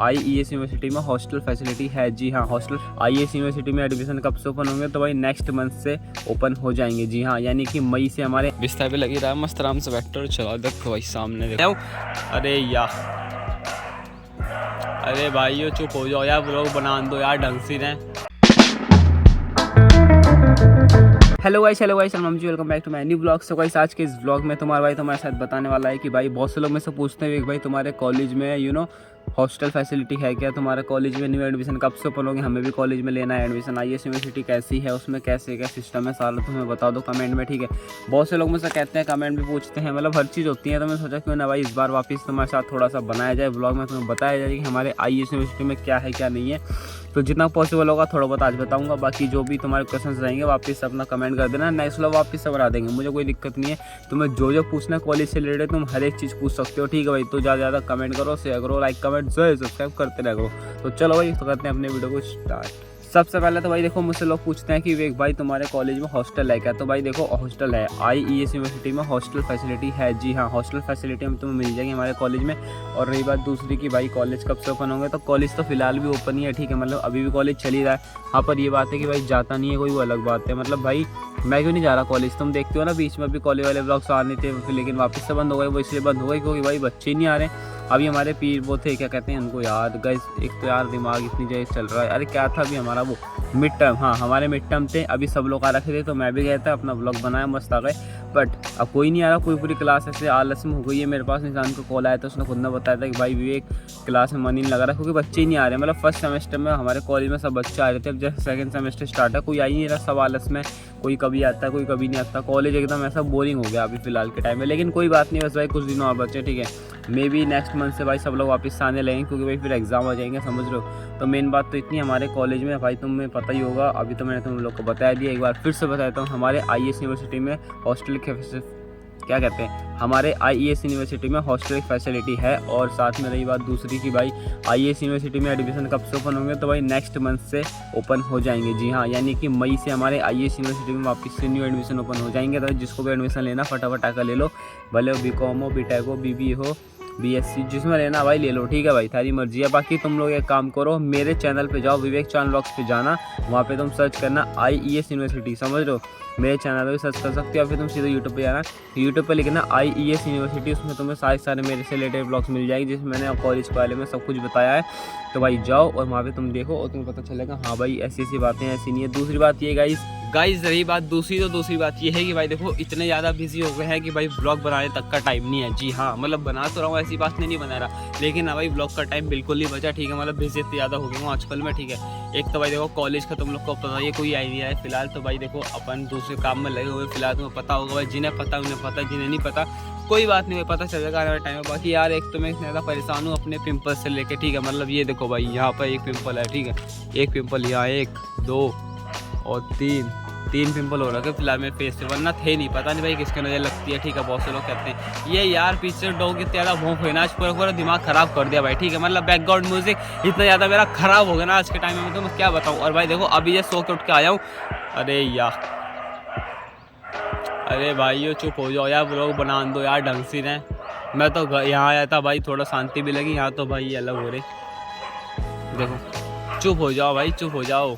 IES university में hostel facility है। जी हाँ, हॉस्टल IES यूनिवर्सिटी में एडमिशन कब से ओपन होंगे? तो भाई नेक्स्ट मंथ से ओपन हो जाएंगे। जी हाँ, यानी कि मई से हमारे बिस्तर पे लगी रहा है, मस्त आराम से बैठ कर चला। देखो भाई सामने देखो, अरे यार, अरे भाई चुप हो जाओ यार, ब्लॉग बना दो यार ढंग से रहे। हेलो गाइस, सलाम जी, welcome back to my new blog. So guys, आज के इस ब्लॉग में तुम्हारा भाई तुम्हारे साथ बताने वाला है कि भाई बहुत से लोग में से पूछते हैं कि भाई तुम्हारे कॉलेज में हॉस्टल फैसिलिटी है क्या? तुम्हारे कॉलेज में न्यू एडमिशन कब से ओपन होगी? हमें भी कॉलेज में लेना है एडमिशन। IES यूनिवर्सिटी कैसी है, उसमें कैसे क्या सिस्टम है, सारा तुम्हें बता दो कमेंट में, ठीक है। बहुत से लोग मुझसे कहते हैं, कमेंट भी पूछते हैं, मतलब हर चीज़ होती है। तो मैं सोचा क्यों ना भाई इस बार वापस तुम्हारे साथ थोड़ा सा बनाया जाए ब्लॉग में, तुम्हें बताया जाए कि हमारे IES यूनिवर्सिटी में क्या है क्या नहीं है। तो जितना पॉसिबल होगा थोड़ा बहुत आज बताऊंगा। बाकी जो भी तुम्हारे क्वेश्चंस रहेंगे वापस अपना कमेंट कर देना, नेक्स्ट लोग वापस से बना देंगे, मुझे कोई दिक्कत नहीं है। तुम्हें जो पूछना है कॉलेज से रिलेटेड तुम हर एक चीज़ पूछ सकते हो, ठीक है भाई। तो ज़्यादा कमेंट करो, शेयर करो, लाइक कमेंट सब्सक्राइब करते रहो। तो चलो भाई, तो करते हैं अपने वीडियो को स्टार्ट। सबसे पहले तो भाई देखो, मुझसे लोग पूछते हैं कि विवेक भाई तुम्हारे कॉलेज में हॉस्टल है क्या? तो भाई देखो, हॉस्टल है। IES यूनिवर्सिटी में हॉस्टल फैसिलिटी है। जी हाँ, हॉस्टल फैसिलिटी हम तुम्हें मिल जाएगी हमारे कॉलेज में। और रही बात दूसरी की भाई कॉलेज कब से ओपन होंगे, तो कॉलेज तो फिलहाल भी ओपन ही है, ठीक है। मतलब अभी भी कॉलेज चल ही रहा है। हाँ, पर ये बात है कि भाई जाता नहीं है कोई, वो अलग बात है। मतलब भाई मैं क्यों नहीं जा रहा कॉलेज? तुम देखते हो ना, बीच में भी कॉलेज वाले ब्लॉग्स आने थे, लेकिन वापस से बंद हो गए। वो इसलिए बंद हो गए क्योंकि भाई बच्चे नहीं आ रहे हैं। अभी हमारे पीर वो थे, क्या कहते हैं उनको यार, गाइस एक तो यार दिमाग इतनी जगह चल रहा है। अरे क्या था अभी हमारा वो मिड टर्म, हाँ हमारे मिड टर्म थे। अभी सब लोग आ रखे थे तो मैं भी गया था, अपना ब्लॉग बनाया, मस्त आ गए। बट अब कोई नहीं आ रहा, पूरी क्लास ऐसे आलस में हो गई है। मेरे पास इंसान को कॉल आया था, उसने खुद ने बताया था कि भाई विवेक क्लास में मन ही नहीं लग रहा क्योंकि बच्चे ही नहीं आ रहे। मतलब फर्स्ट सेमेस्टर में हमारे कॉलेज में सब बच्चे आ रहे थे, अब जैसे सेकंड सेमेस्टर स्टार्ट है कोई आ ही नहीं रहा, सब आलस में। कोई कभी आता है, कोई कभी नहीं आता। कॉलेज एकदम ऐसा बोरिंग हो गया अभी फिलहाल के टाइम में। लेकिन कोई बात नहीं, बस भाई कुछ दिनों और बच्चे, ठीक है। मे बी नेक्स्ट मंथ से भाई सब लोग वापस से आने लगेंगे क्योंकि भाई फिर एग्जाम आ जाएंगे, समझ रहे हो। तो मेन बात तो इतनी, हमारे कॉलेज में भाई तुम्हें पता ही होगा, अभी तो मैंने तुम लोग को बताया दिया, एक बार फिर से बताता हूँ। हमारे IES यूनिवर्सिटी में हॉस्टल के क्या कहते हैं, हमारे IES यूनिवर्सिटी में हॉस्टल फैसिलिटी है। और साथ में रही बात दूसरी की भाई IES यूनिवर्सिटी में एडमिशन कब से ओपन होंगे, तो भाई नेक्स्ट मंथ से ओपन हो जाएंगे। जी हाँ, यानी कि मई से हमारे IES यूनिवर्सिटी में वापस से न्यू एडमिशन ओपन हो जाएंगे। तो जिसको भी एडमिशन लेना फटाफट आकर ले लो, भले वो BCom हो, BTech हो, BBA हो, BSc, जिसमें लेना भाई ले लो, ठीक है भाई, थारी मर्जी है। बाकी तुम लोग एक काम करो, मेरे चैनल पे जाओ, विवेक चैनल ब्लॉग्स पे जाना, वहाँ पे तुम सर्च करना IES यूनिवर्सिटी, समझ लो। मेरे चैनल पे भी सर्च कर सकते हो, या फिर तुम सीधे यूट्यूब पे जाना, यूट्यूब पे लिखना IES यूनिवर्सिटी, उसमें तुम्हें सारे मेरे से रिलेटेड ब्लॉग्स मिल जाएंगे, जिसमें मैंने कॉलेज के बारे में सब कुछ बताया है। तो भाई जाओ और वहाँ पे तुम देखो और तुम्हें पता चलेगा हाँ भाई ऐसी बातें ऐसी नहीं है। दूसरी बात ये गाइस रही बात दूसरी बात ये है कि भाई देखो, इतने ज़्यादा बिजी हो गए हैं कि भाई ब्लॉग बनाने तक का टाइम नहीं है। जी हाँ, मतलब बना तो रहा हूँ, ऐसी बात नहीं बना रहा, लेकिन ना भाई ब्लॉग का टाइम बिल्कुल नहीं बचा, ठीक है। मतलब बिजी इतनी ज़्यादा हो गया हूँ आजकल में, ठीक है। एक तो भाई देखो कॉलेज का तुम लोग को पता है, कोई आइडिया है फिलहाल। तो भाई देखो अपन दूसरे काम में लगे हुए फिलहाल, तुम्हें पता होगा भाई, जिन्हें पता उन्हें पता, जिन्हें नहीं पता कोई बात नहीं, पता चलेगा आने वाले टाइम में। बाकी यार एक तो मैं इतना ज़्यादा परेशान हूँ अपने पिंपल से लेके, ठीक है। मतलब ये देखो भाई, यहाँ पर एक पिंपल है, ठीक है, एक पिंपल यहाँ, 1 2 और 3 पिंपल हो रखे फिलहाल मेरे फेस पे, वरना थे नहीं, पता नहीं भाई किसके नज़र लगती है, ठीक है। बहुत से लोग कहते हैं ये यार पीछे डॉग इतना ज़्यादा भौंक हुई ना, आज पूरा दिमाग ख़राब कर दिया भाई, ठीक है। मतलब बैकग्राउंड म्यूजिक इतना ज़्यादा मेरा ख़राब हो गया ना आज के टाइम में, तो मैं क्या बताऊँ। और भाई देखो अभी ये सो के उठ के आया हूँ, अरे यार, अरे भाई चुप हो जाओ यार, ब्लॉग बना दो यार ढंग से रहे। मैं तो यहाँ आया था भाई, थोड़ा शांति भी लगी, यहाँ तो भाई ये अलग हो रहे। देखो चुप हो जाओ भाई, चुप हो जाओ।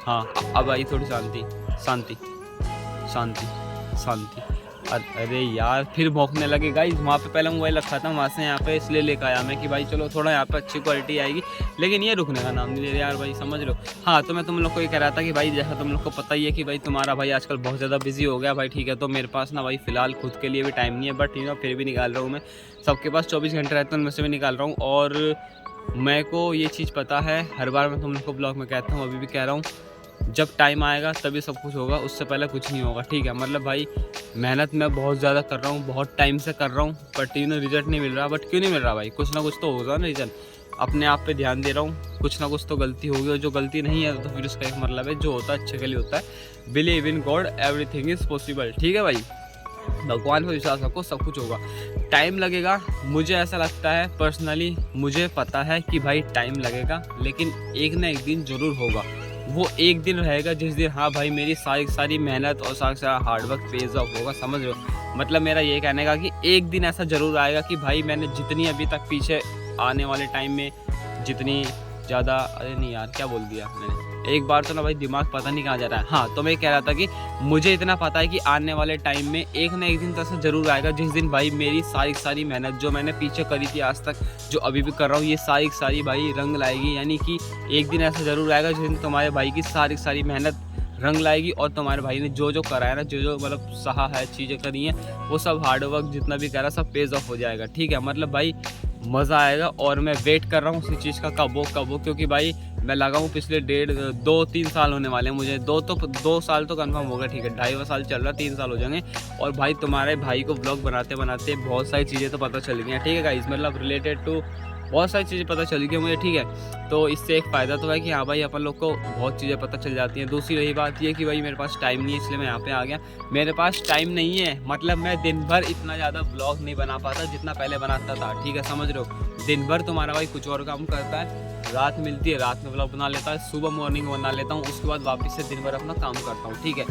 हाँ अब भाई थोड़ी शांति। अरे यार फिर भौंकने लगे गाइस। वहाँ पे पहले मोबाइल रखा था, वहाँ से यहाँ पे इसलिए लेकर आया मैं कि भाई चलो थोड़ा यहाँ पे अच्छी क्वालिटी आएगी, लेकिन ये रुकने का नाम नहीं ले रहे यार भाई, समझ लो। हाँ, तो मैं तुम लोग को ये कह रहा था कि भाई जैसा तुम लोग को पता ही है कि भाई तुम्हारा भाई आजकल बहुत ज़्यादा बिजी हो गया भाई, ठीक है। तो मेरे पास ना भाई फिलहाल खुद के लिए भी टाइम नहीं है, बट फिर भी निकाल रहा हूँ मैं। सबके पास 24 घंटे रहते हैं, उनमें से भी निकाल रहा हूँ। और मेरे को ये चीज़ पता है, हर बार मैं तुम लोग को ब्लॉग में कहता हूँ, अभी भी कह रहा हूँ, जब टाइम आएगा तभी सब कुछ होगा, उससे पहले कुछ नहीं होगा, ठीक है। मतलब भाई मेहनत मैं बहुत ज़्यादा कर रहा हूँ, बहुत टाइम से कर रहा हूँ, बट रिजल्ट नहीं मिल रहा। बट क्यों नहीं मिल रहा भाई, कुछ ना कुछ तो होगा ना रीज़न। अपने आप पे ध्यान दे रहा हूँ, कुछ ना कुछ तो गलती होगी, और जो गलती नहीं है तो फिर उसका एक मतलब है, जो होता है अच्छे के लिए होता है। Believe in God, everything is possible, ठीक है भाई। भगवान पर विश्वास रखो, सब कुछ होगा। टाइम लगेगा, मुझे ऐसा लगता है पर्सनली, मुझे पता है कि भाई टाइम लगेगा, लेकिन एक ना एक दिन ज़रूर होगा। वो एक दिन रहेगा जिस दिन हाँ भाई मेरी सारी मेहनत और सारा हार्डवर्क पेज ऑफ होगा, समझ रहे हो। मतलब मेरा ये कहने का कि एक दिन ऐसा ज़रूर आएगा कि भाई मैंने जितनी अभी तक पीछे आने वाले टाइम में जितनी ज़्यादा, अरे नहीं यार क्या बोल दिया मैंने, एक बार तो ना भाई दिमाग पता नहीं कहाँ जा रहा है। हाँ, तो मैं कह रहा था कि मुझे इतना पता है कि आने वाले टाइम में एक ना एक दिन तो ऐसा ज़रूर आएगा जिस दिन भाई मेरी सारी मेहनत जो मैंने पीछे करी थी आज तक, जो अभी भी कर रहा हूँ, ये सारी भाई रंग लाएगी। यानी कि एक दिन ऐसा ज़रूर आएगा जिस दिन तुम्हारे भाई की सारी मेहनत रंग लाएगी और तुम्हारे भाई ने जो करा है ना, जो मतलब सहा है, चीज़ें करी हैं, वो सब हार्डवर्क जितना भी करा सब पेज ऑफ हो जाएगा। ठीक है, मतलब भाई मज़ा आएगा और मैं वेट कर रहा हूँ उसी चीज़ का, कब हो, क्योंकि भाई मैं लगा हूँ पिछले 2-3 साल होने वाले हैं मुझे, 2 साल तो कंफर्म होगा। ठीक है, 2.5 साल चल रहा, 3 साल हो जाएंगे। और भाई तुम्हारे भाई को ब्लॉग बनाते बहुत सारी चीज़ें तो पता चल गई हैं। ठीक है गाइस, मतलब रिलेटेड टू बहुत सारी चीज़ें पता चल गई मुझे। ठीक है, तो इससे एक फ़ायदा तो है कि हाँ भाई अपन लोग को बहुत चीज़ें पता चल जाती हैं। दूसरी रही बात ये कि भाई मेरे पास टाइम नहीं है, इसलिए मैं यहाँ पे आ गया। मेरे पास टाइम नहीं है मतलब मैं दिन भर इतना ज़्यादा ब्लॉग नहीं बना पाता जितना पहले बनाता था। ठीक है, समझ रहे हो। दिन भर तुम्हारा भाई कुछ और काम करता है, रात मिलती है रात में ब्लॉग बना लेता है, सुबह मॉर्निंग बना लेता हूँ, उसके बाद वापस से दिन भर अपना काम करता हूँ। ठीक है,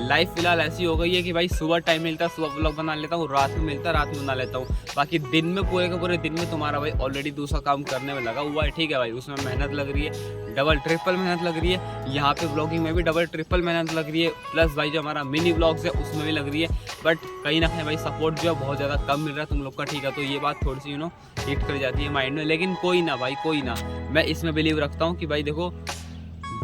लाइफ फिलहाल ऐसी हो गई है कि भाई सुबह टाइम मिलता है सुबह ब्लॉग बना लेता हूँ, रात में मिलता है रात में बना लेता हूँ। बाकी दिन में पूरे के पूरे दिन में तुम्हारा भाई ऑलरेडी दूसरा काम करने में लगा हुआ है। ठीक है भाई, उसमें मेहनत लग रही है, डबल ट्रिपल मेहनत लग रही है। यहाँ पे ब्लॉगिंग में भी डबल ट्रिपल मेहनत लग रही है, प्लस भाई जो हमारा मिनी ब्लॉग्स है उसमें भी लग रही है। बट कहीं ना कहीं भाई सपोर्ट जो है बहुत ज़्यादा कम मिल रहा है तुम लोग का। ठीक है, तो ये बात थोड़ी सी हिट कर जाती है माइंड में, लेकिन कोई ना भाई, कोई ना। मैं इसमें बिलीव रखता हूँ कि भाई देखो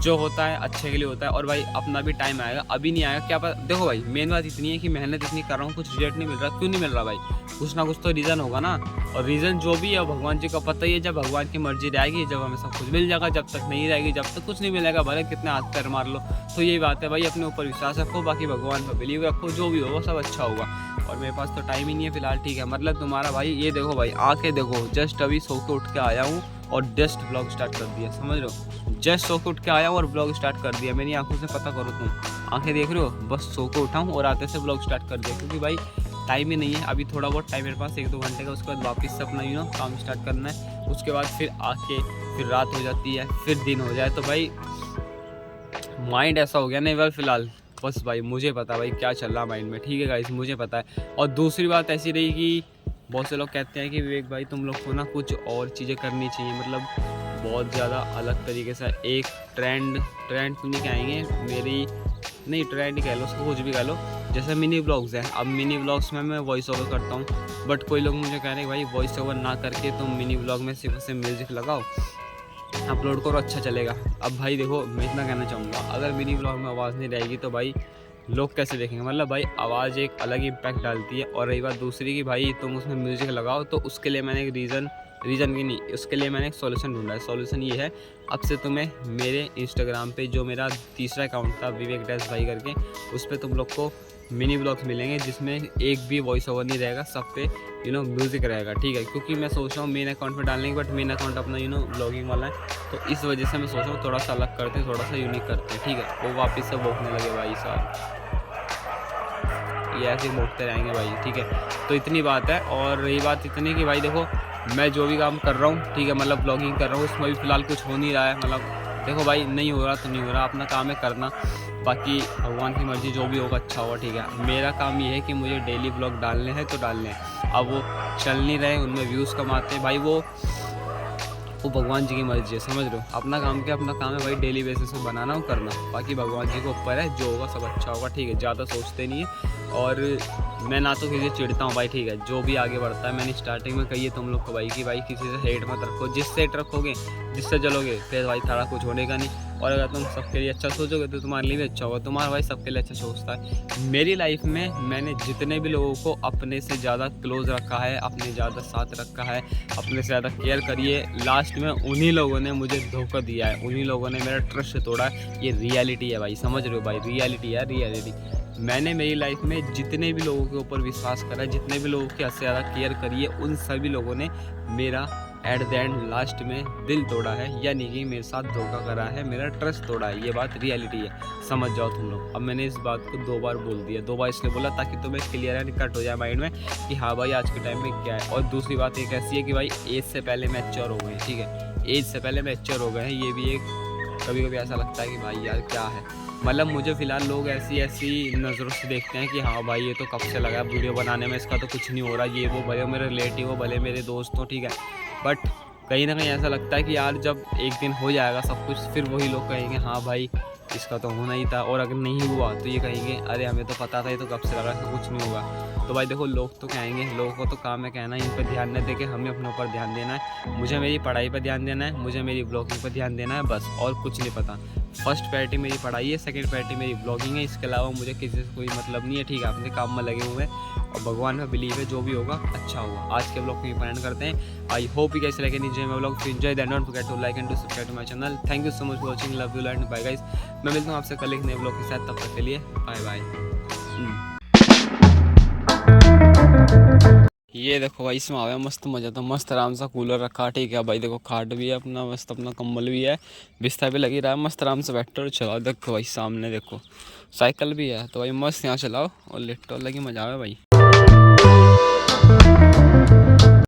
जो होता है अच्छे के लिए होता है, और भाई अपना भी टाइम आएगा, अभी नहीं आएगा क्या पता। देखो भाई मेन बात इतनी है कि मेहनत इतनी कर रहा हूँ, कुछ रिजल्ट नहीं मिल रहा। क्यों नहीं मिल रहा भाई? कुछ ना कुछ तो रीज़न होगा ना, और रीज़न जो भी है भगवान जी का पता ही है। जब भगवान की मर्जी रहेगी, जब हमें सब कुछ मिल जाएगा, जब तक नहीं रहेगी, जब तक कुछ नहीं मिलेगा, भले कितने हाथ पैर मार लो। तो यही बात है भाई, अपने ऊपर विश्वास रखो, बाकी भगवान पर बिलीव रखो, जो भी होगा सब अच्छा होगा। और मेरे पास तो टाइम ही नहीं है फिलहाल। ठीक है, मतलब तुम्हारा भाई ये देखो भाई, आंखें देखो, जस्ट अभी सो के उठ के आया हूँ और जस्ट ब्लॉग स्टार्ट कर दिया, समझ रहे हो। जस्ट सो के उठ के आया हूँ और ब्लॉग स्टार्ट कर दिया। मेरी आंखों से पता करो, तुम आंखें देख रहे हो, बस सो के उठा हूँ और आते से ब्लॉग स्टार्ट कर दिया, क्योंकि भाई टाइम ही नहीं है। अभी थोड़ा बहुत टाइम मेरे पास 1-2 घंटे का, उसके बाद वापस से अपना काम स्टार्ट करना है। उसके बाद फिर आके फिर रात हो जाती है, फिर दिन हो जाए, तो भाई माइंड ऐसा हो गया नहीं भाई फिलहाल। बस भाई मुझे पता है भाई क्या चल रहा माइंड में। ठीक है गाइस, मुझे पता है। और दूसरी बात ऐसी रही कि बहुत से लोग कहते हैं कि विवेक भाई तुम लोग को ना कुछ और चीज़ें करनी चाहिए, मतलब बहुत ज़्यादा अलग तरीके से एक ट्रेंड तो नहीं कहेंगे, मेरी नहीं ट्रेंड ही कह लो, उसको कुछ भी कह लो। जैसे मिनी ब्लॉग्स हैं, अब मिनी ब्लॉग्स में मैं वॉइस ओवर करता हूँ, बट कोई लोग मुझे कह रहे हैं भाई वॉइस ओवर ना करके तुम मिनी ब्लॉग में सिर्फ म्यूज़िक लगाओ, अपलोड करो, अच्छा चलेगा। अब भाई देखो मैं इतना कहना चाहूँगा, अगर मिनी ब्लॉग में आवाज़ नहीं रहेगी तो भाई लोग कैसे देखेंगे? मतलब भाई आवाज़ एक अलग इम्पैक्ट डालती है। और रही बात दूसरी की भाई तुम उसमें म्यूज़िक लगाओ, तो उसके लिए मैंने एक रीज़न की नहीं, उसके लिए मैंने एक सॉल्यूशन ढूंढा है। सॉल्यूशन ये है, अब से तुम्हें मेरे इंस्टाग्राम पे जो मेरा तीसरा अकाउंट था विवेक डैश भाई करके, उस पर तुम लोग को मिनी ब्लॉग्स मिलेंगे जिसमें एक भी वॉइस ओवर नहीं रहेगा, सब पे म्यूज़िक रहेगा। ठीक है, क्योंकि मैं सोच रहा हूँ मेन अकाउंट में डालने की, बट मेन अकाउंट अपना ब्लॉगिंग वाला है, तो इस वजह से मैं सोच रहा हूँ थोड़ा सा अलग करते, थोड़ा सा यूनिक करते। ठीक है, वो वापस से भोंकने लगे भाई साहब, ये ऐसे भोंकते रहेंगे भाई। ठीक है, तो इतनी बात है। और रही बात इतनी कि भाई देखो मैं जो भी काम कर रहा हूँ, ठीक है, मतलब ब्लॉगिंग कर रहा हूँ, उसमें भी फ़िलहाल कुछ हो नहीं रहा है। मतलब देखो भाई नहीं हो रहा तो नहीं हो रहा, अपना काम है करना, बाकी भगवान की मर्ज़ी, जो भी होगा अच्छा होगा। ठीक है, मेरा काम ये है कि मुझे डेली ब्लॉग डालने हैं तो डालने हैं। अब वो चल नहीं रहे, उनमें व्यूज़ कमाते हैं भाई, वो भगवान जी की मर्ज़ी है, समझ रहे हो। अपना काम क्या, अपना काम है भाई डेली बेसिस पे बनाना और करना, बाकी भगवान जी के ऊपर है, जो होगा सब अच्छा होगा। ठीक है, ज़्यादा सोचते नहीं है। और मैं ना तो किसी से चिढ़ता हूँ भाई। ठीक है, जो भी आगे बढ़ता है, मैंने स्टार्टिंग में कही है तुम लोग को भाई कि भाई किसी से हेट मत रखो, जिससे हेट रखोगे, जिससे जलोगे, फिर भाई सारा कुछ होने का नहीं। और अगर तुम सबके लिए अच्छा सोचोगे तो तुम्हारे लिए भी अच्छा होगा। तुम्हारा भाई सबके लिए अच्छा सोचता है। मेरी लाइफ में मैंने जितने भी लोगों को अपने से ज़्यादा क्लोज रखा है, अपने ज़्यादा साथ रखा है, अपने से ज़्यादा केयर करी है, लास्ट में उन्हीं लोगों ने मुझे धोखा दिया है, उन्हीं लोगों ने मेरा ट्रस्ट तोड़ा है। ये रियलिटी है भाई, समझ रहे हो भाई, रियलिटी है, रियलिटी। मैंने मेरी लाइफ में जितने भी लोगों के ऊपर विश्वास करा है, जितने भी लोगों की हद से ज़्यादा केयर करी है, उन सभी लोगों ने मेरा एट द एंड लास्ट में दिल तोड़ा है, यानी कि मेरे साथ धोखा करा है, मेरा ट्रस्ट तोड़ा है। ये बात रियलिटी है, समझ जाओ तुम लोग। अब मैंने इस बात को 2 बार बोल दिया, 2 बार इसलिए बोला ताकि तुम्हें क्लियर एंड कट हो जाए माइंड में कि हाँ भाई आज के टाइम में क्या है। और दूसरी बात एक ऐसी है कि भाई एज से पहले मैच्योर हो गए। ठीक है, एज से पहले मैच्योर हो गए हैं, ये भी एक कभी कभी ऐसा लगता है कि भाई यार क्या है, मतलब मुझे फ़िलहाल लोग ऐसी नज़रों से देखते हैं कि हाँ भाई ये तो कब से लगा वीडियो बनाने में, इसका तो कुछ नहीं हो रहा, ये वो, भले मेरे रिलेटिव हो, भले मेरे दोस्त हो। ठीक है, बट कहीं ना कहीं ऐसा लगता है कि यार जब एक दिन हो जाएगा सब कुछ, फिर वही लोग कहेंगे हाँ भाई इसका तो होना ही था, और अगर नहीं हुआ तो ये कहेंगे अरे हमें तो पता था, ये तो कब से लगा इसका कुछ नहीं होगा। तो भाई देखो लोग तो कहेंगे, लोगों को तो काम है कहना, इन पर ध्यान न देके हमें अपने ऊपर ध्यान देना है। मुझे मेरी पढ़ाई पर ध्यान देना है, मुझे मेरी ब्लॉगिंग पर ध्यान देना है, बस और कुछ नहीं पता। फर्स्ट प्रायोरिटी मेरी पढ़ाई है, सेकंड प्रायोरिटी मेरी ब्लॉगिंग है, इसके अलावा मुझे किसी से कोई मतलब नहीं है। ठीक है, अपने काम में लगे हुए हैं और भगवान में बिलीव है, जो भी होगा अच्छा होगा। आज के ब्लॉग को यहीं पर एंड करते हैं। I hope you guys like and enjoy my blog. If you enjoy then don't forget to like and to subscribe to my channel. Thank you so much for watching, love you and bye guys. मैं मिलता हूँ आपसे कल एक नए blog के साथ, तब तक के लिए बाय बाय। ये देखो भाई इसमें आया मस्त मजा, तो मस्त आराम सा कूलर रखा, ठीक है भाई। देखो खाट भी है अपना, मस्त अपना कंबल भी है, बिस्तर भी लगी रहा है, मस्त आराम से बैठो और चलाओ। देखो भाई सामने देखो साइकिल भी है, तो भाई मस्त यहाँ चलाओ और लेटो, लगी मजा आवे भाई।